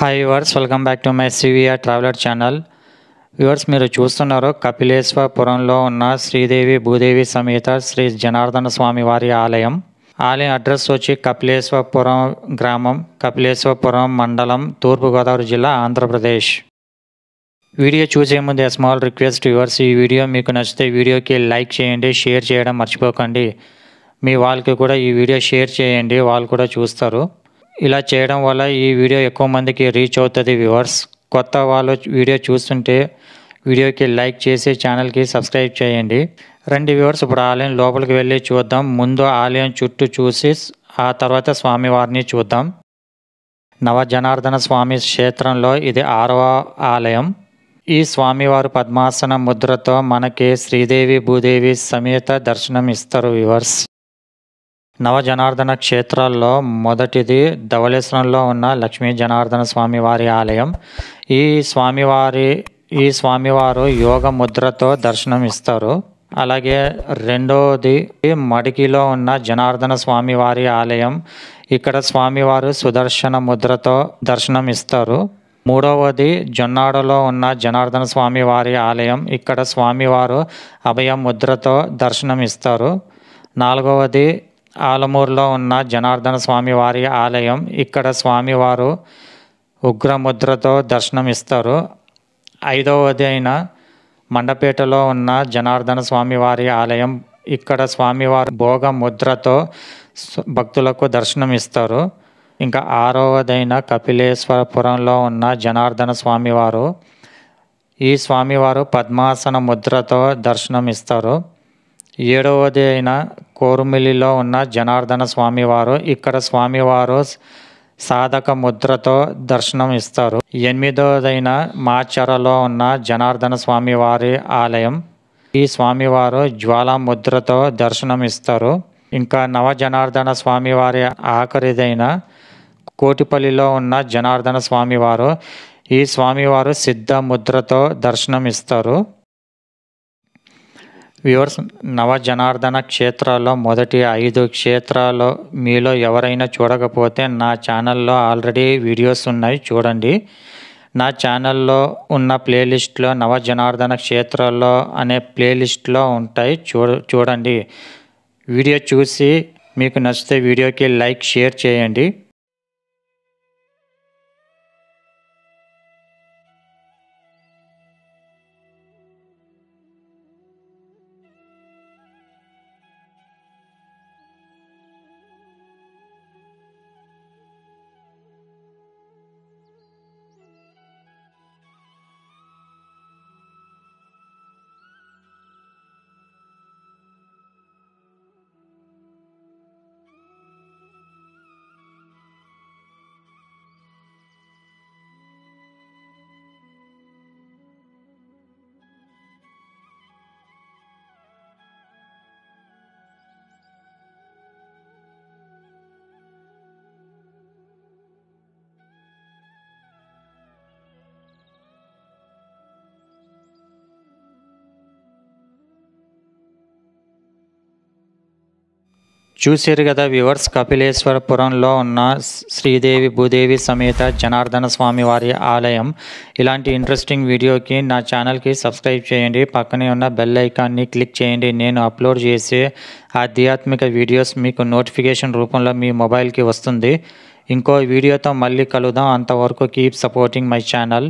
Hi viewers, welcome back to my CVR traveller channel. Viewers, మీరు చూస్తున్నారు కపిలేశ్వరపురంలో ఉన్న శ్రీదేవి భూదేవి సమేత శ్రీ జనార్దన స్వామి వారి ఆలయం. ఆలయం అడ్రస్ వచ్చి కపిలేశ్వరపురం గ్రామం, కపిలేశ్వరపురం మండలం, తూర్పుగోదావరి జిల్లా, ఆంధ్రప్రదేశ్. వీడియో చూసే ముందు స్మాల్ రిక్వెస్ట్ వ్యూవర్స్, ఈ వీడియో మీకు నచ్చితే వీడియోకి లైక్ చేయండి, షేర్ చేయడం మర్చిపోకండి. మీ వాళ్ళకి కూడా ఈ వీడియో షేర్ చేయండి, వాళ్ళు కూడా చూస్తారు. ఇలా చేయడం వల్ల ఈ వీడియో ఎక్కువ మందికి రీచ్ అవుతుంది. వ్యూవర్స్, కొత్త వాళ్ళు వీడియో చూస్తుంటే వీడియోకి లైక్ చేసి ఛానల్కి సబ్స్క్రైబ్ చేయండి. రండి వ్యూవర్స్, ఇప్పుడు ఆలయం లోపలికి వెళ్ళి చూద్దాం. ముందు ఆలయం చుట్టూ చూసి ఆ తర్వాత స్వామివారిని చూద్దాం. నవజనార్దన స్వామి క్షేత్రంలో ఇది 6వ ఆలయం. ఈ స్వామివారు పద్మాసన ముద్రతో మనకి శ్రీదేవి భూదేవి సమేత దర్శనం ఇస్తారు. వ్యూవర్స్, నవజనార్దన క్షేత్రాల్లో మొదటిది ధవళేశ్వరంలో ఉన్న లక్ష్మీ జనార్దన స్వామి వారి ఆలయం. ఈ స్వామివారు యోగ ముద్రతో దర్శనం ఇస్తారు. అలాగే రెండవది మడికిలో ఉన్న జనార్దన స్వామి వారి ఆలయం. ఇక్కడ స్వామివారు సుదర్శన ముద్రతో దర్శనం ఇస్తారు. మూడవది జొన్నాడలో ఉన్న జనార్దన స్వామి వారి ఆలయం. ఇక్కడ స్వామివారు అభయ ముద్రతో దర్శనం ఇస్తారు. నాలుగవది ఆలమూరులో ఉన్న జనార్దన స్వామి వారి ఆలయం. ఇక్కడ స్వామివారు ఉగ్రముద్రతో దర్శనం ఇస్తారు. ఐదవది అయిన మండపేటలో ఉన్న జనార్దన స్వామి వారి ఆలయం. ఇక్కడ స్వామివారు భోగ ముద్రతో భక్తులకు దర్శనం ఇస్తారు. ఇంకా ఆరవదైన కపిలేశ్వరపురంలో ఉన్న జనార్దన స్వామివారు. ఈ స్వామివారు పద్మాసన ముద్రతో దర్శనం ఇస్తారు. ఏడవది అయిన కోరుమిల్లిలో ఉన్న జనార్దన స్వామివారు. ఇక్కడ స్వామివారు సాధక ముద్రతో దర్శనం ఇస్తారు. ఎనిమిదవదైన మాచరలో ఉన్న జనార్దన స్వామి వారి ఆలయం. ఈ స్వామివారు జ్వాలా ముద్రతో దర్శనం ఇస్తారు. ఇంకా నవజనార్దన స్వామి వారి ఆఖరిదైన కోటిపల్లిలో ఉన్న జనార్దన స్వామివారు. ఈ స్వామివారు సిద్ధ ముద్రతో దర్శనం ఇస్తారు. వ్యూవర్స్, నవజనార్దన క్షేత్రాల్లో మొదటి 5 క్షేత్రాలు మీలో ఎవరైనా చూడకపోతే నా ఛానల్లో ఆల్రెడీ వీడియోస్ ఉన్నాయి, చూడండి. నా ఛానల్లో ఉన్న ప్లేలిస్ట్లో నవజనార్దన క్షేత్రాల్లో అనే ప్లేలిస్ట్లో ఉంటాయి, చూడండి. వీడియో చూసి మీకు నచ్చితే వీడియోకి లైక్, షేర్ చేయండి. చూసారు కదా వ్యూవర్స్, కపిలేశ్వరపురంలో ఉన్న శ్రీదేవి భూదేవి సమేత జనార్దన స్వామి వారి ఆలయం. ఇలాంటి ఇంట్రెస్టింగ్ వీడియోకి నా ఛానల్కి సబ్స్క్రైబ్ చేయండి. పక్కనే ఉన్న బెల్ ఐకాన్ని క్లిక్ చేయండి. నేను అప్లోడ్ చేసే ఆధ్యాత్మిక వీడియోస్ మీకు నోటిఫికేషన్ రూపంలో మీ మొబైల్కి వస్తుంది. ఇంకో వీడియోతో మళ్ళీ కలుద్దాం. అంతవరకు కీప్ సపోర్టింగ్ మై ఛానల్.